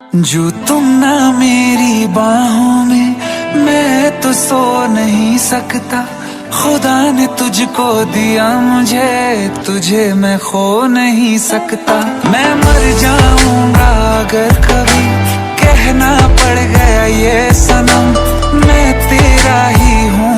जो तुम ना मेरी बाहों में, मैं तो सो नहीं सकता। खुदा ने तुझको दिया मुझे, तुझे मैं खो नहीं सकता। मैं मर जाऊंगा अगर कभी कहना पड़ गया ये सनम, मैं तेरा ही हूँ